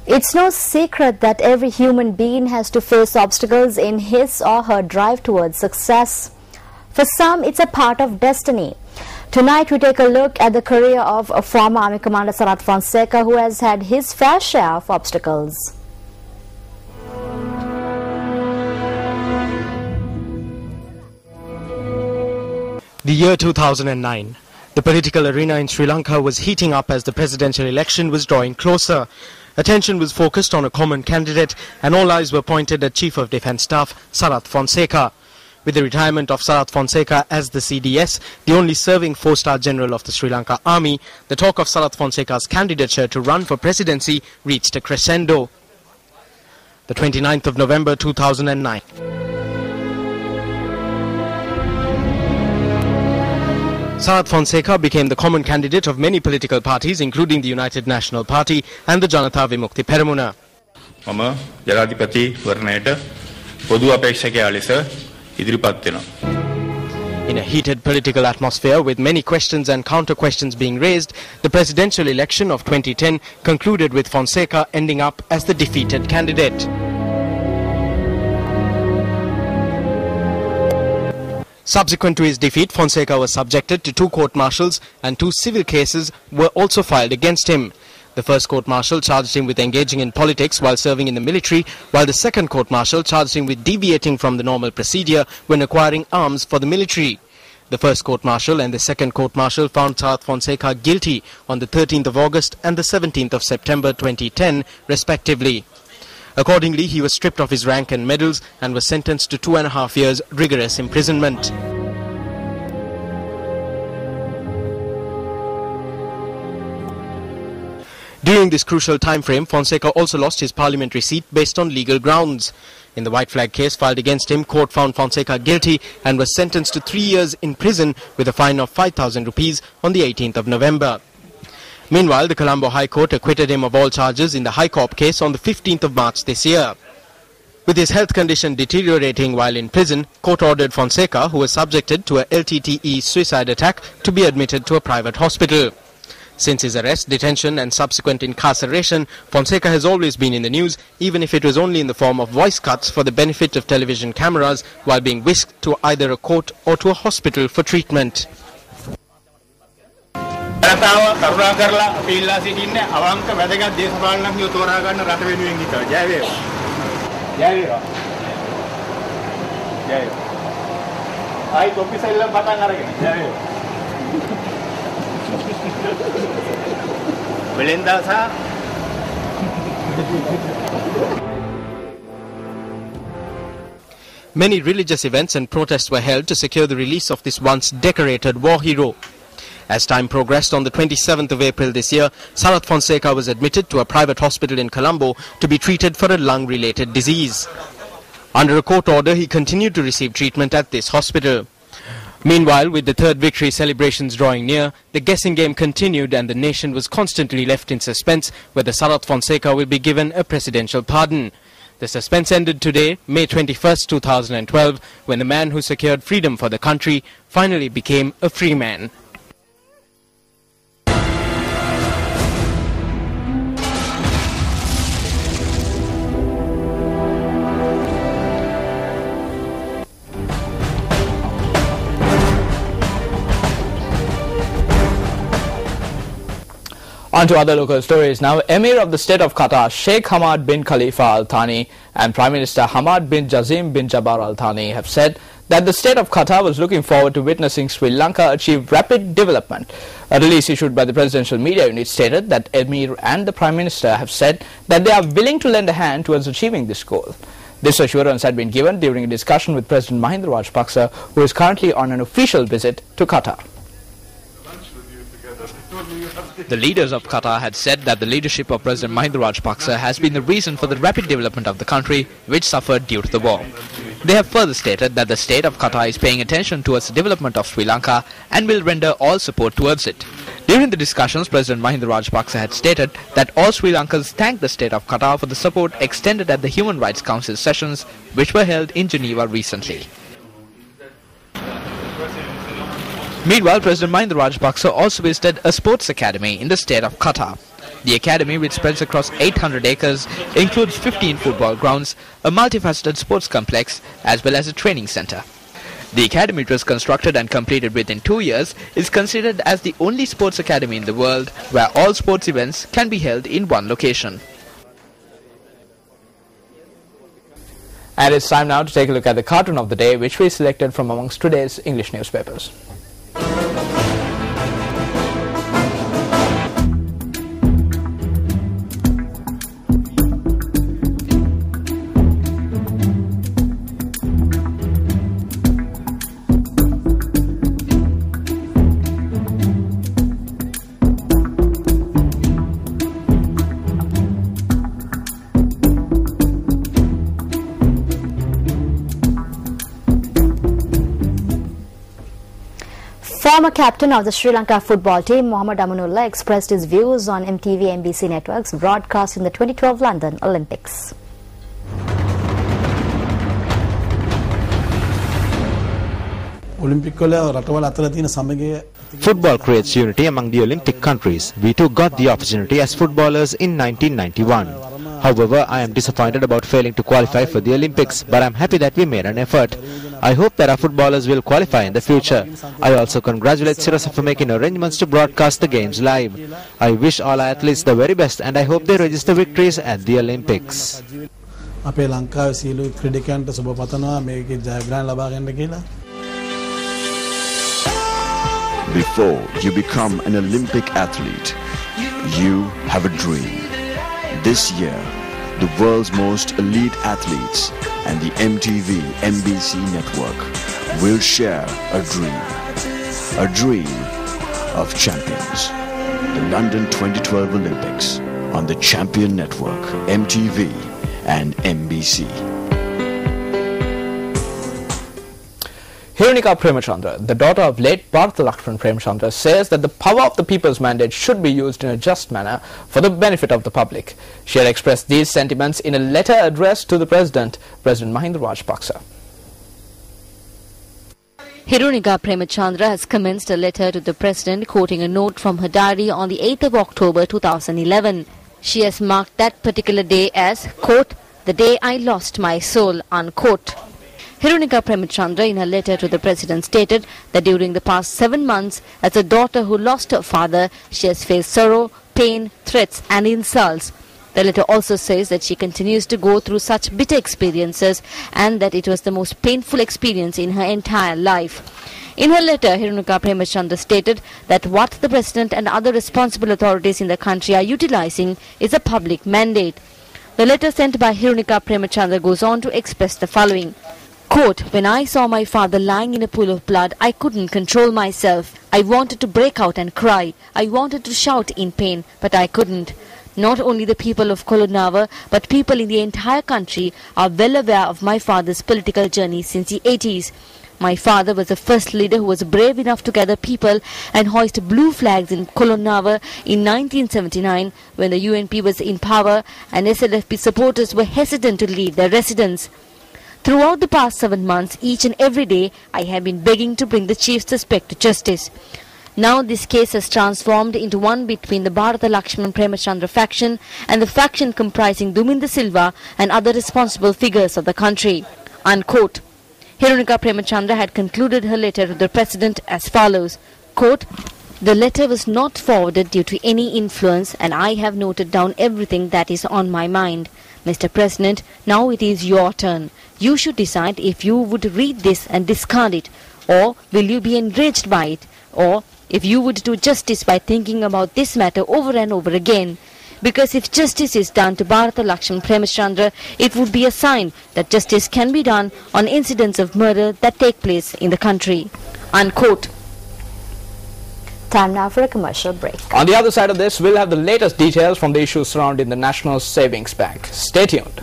It's no secret that every human being has to face obstacles in his or her drive towards success. For some, it's a part of destiny. Tonight, we take a look at the career of former Army Commander Sarath Fonseka, who has had his fair share of obstacles. The year 2009. The political arena in Sri Lanka was heating up as the presidential election was drawing closer. Attention was focused on a common candidate and all eyes were pointed at Chief of Defence Staff Sarath Fonseka. With the retirement of Sarath Fonseka as the CDS, the only serving 4-star general of the Sri Lanka Army, the talk of Sarath Fonseka's candidature to run for presidency reached a crescendo. The 29th of November 2009. Sarath Fonseka became the common candidate of many political parties, including the United National Party and the Janatha Vimukthi Peramuna. මම ජනාධිපති වරණයට පොදු අපේක්ෂකයා ලෙස ඉදිරිපත් වෙනවා. In a heated political atmosphere with many questions and counter-questions being raised, the presidential election of 2010 concluded with Fonseka ending up as the defeated candidate. Subsequent to his defeat, Fonseka was subjected to 2 court-martials and 2 civil cases were also filed against him. The first court-martial charged him with engaging in politics while serving in the military, while the second court-martial charged him with deviating from the normal procedure when acquiring arms for the military. The first court-martial and the second court-martial found Sarath Fonseka guilty on the 13th of August and the 17th of September 2010, respectively. Accordingly, he was stripped of his rank and medals and was sentenced to 2.5 years rigorous imprisonment. During this crucial time frame, Fonseka also lost his parliamentary seat based on legal grounds. In the white flag case filed against him, court found Fonseka guilty and was sentenced to 3 years in prison with a fine of 5,000 rupees on the 18th of November. Meanwhile, the Colombo High Court acquitted him of all charges in the High Corp case on the 15th of March this year. With his health condition deteriorating while in prison, court ordered Fonseka, who was subjected to a LTTE suicide attack, to be admitted to a private hospital. Since his arrest, detention and subsequent incarceration, Fonseka has always been in the news, even if it was only in the form of voice cuts for the benefit of television cameras while being whisked to either a court or to a hospital for treatment. Many religious events and protests were held to secure the release of this once decorated war hero. As time progressed, on the 27th of April this year, Sarath Fonseka was admitted to a private hospital in Colombo to be treated for a lung-related disease. Under a court order, he continued to receive treatment at this hospital. Meanwhile, with the third victory celebrations drawing near, the guessing game continued and the nation was constantly left in suspense whether Sarath Fonseka will be given a presidential pardon. The suspense ended today, May 21st, 2012, when the man who secured freedom for the country finally became a free man. On to other local stories now. Emir of the State of Qatar, Sheikh Hamad bin Khalifa Al Thani and Prime Minister Hamad bin Jazim bin Jabbar Al Thani have said that the State of Qatar was looking forward to witnessing Sri Lanka achieve rapid development. A release issued by the presidential media unit stated that Emir and the Prime Minister have said that they are willing to lend a hand towards achieving this goal. This assurance had been given during a discussion with President Mahinda Rajapaksa, who is currently on an official visit to Qatar. The leaders of Qatar had said that the leadership of President Mahinda Rajapaksa has been the reason for the rapid development of the country, which suffered due to the war. They have further stated that the state of Qatar is paying attention towards the development of Sri Lanka and will render all support towards it. During the discussions, President Mahinda Rajapaksa had stated that all Sri Lankans thanked the state of Qatar for the support extended at the Human Rights Council sessions, which were held in Geneva recently. Meanwhile, President Mahinda Rajapaksa also visited a sports academy in the state of Qatar. The academy, which spreads across 800 acres, includes 15 football grounds, a multifaceted sports complex, as well as a training centre. The academy, which was constructed and completed within 2 years, is considered as the only sports academy in the world where all sports events can be held in one location. And it's time now to take a look at the cartoon of the day, which we selected from amongst today's English newspapers. Former captain of the Sri Lanka football team, Mohammad Amanullah, expressed his views on MTV-MBC networks broadcasting the 2012 London Olympics. Football creates unity among the Olympic countries. We too got the opportunity as footballers in 1991. However, I am disappointed about failing to qualify for the Olympics, but I am happy that we made an effort. I hope that our footballers will qualify in the future. I also congratulate Sirasa for making arrangements to broadcast the games live. I wish all our athletes the very best and I hope they register victories at the Olympics. Before you become an Olympic athlete, you have a dream. This year, the world's most elite athletes and the MTV-MBC network will share a dream of champions. The London 2012 Olympics on the Champion Network, MTV and MBC. Hirunika Premachandra, the daughter of late Bharata Lakshman Premachandra, says that the power of the people's mandate should be used in a just manner for the benefit of the public. She had expressed these sentiments in a letter addressed to the President Mahinda Rajapaksa. Hirunika Premachandra has commenced a letter to the President quoting a note from her diary on the 8th of October 2011. She has marked that particular day as, quote, the day I lost my soul, unquote. Hirunika Premachandra in her letter to the President stated that during the past 7 months, as a daughter who lost her father, she has faced sorrow, pain, threats and insults. The letter also says that she continues to go through such bitter experiences and that it was the most painful experience in her entire life. In her letter, Hirunika Premachandra stated that what the President and other responsible authorities in the country are utilizing is a public mandate. The letter sent by Hirunika Premachandra goes on to express the following. Quote, when I saw my father lying in a pool of blood, I couldn't control myself. I wanted to break out and cry. I wanted to shout in pain, but I couldn't. Not only the people of Kolonava, but people in the entire country are well aware of my father's political journey since the 80s. My father was the first leader who was brave enough to gather people and hoist blue flags in Kolonava in 1979 when the UNP was in power and SLFP supporters were hesitant to leave their residence. Throughout the past 7 months, each and every day, I have been begging to bring the chief suspect to justice. Now this case has transformed into one between the Bharata Lakshman Premachandra faction and the faction comprising Duminda Silva and other responsible figures of the country. Unquote. Hirunika Premachandra had concluded her letter to the President as follows. Quote, the letter was not forwarded due to any influence and I have noted down everything that is on my mind. Mr. President, now it is your turn. You should decide if you would read this and discard it, or will you be enraged by it, or if you would do justice by thinking about this matter over and over again. Because if justice is done to Bharata Lakshman Premachandra, it would be a sign that justice can be done on incidents of murder that take place in the country. Unquote. Time now for a commercial break. On the other side of this, we'll have the latest details from the issues surrounding the National Savings Bank. Stay tuned.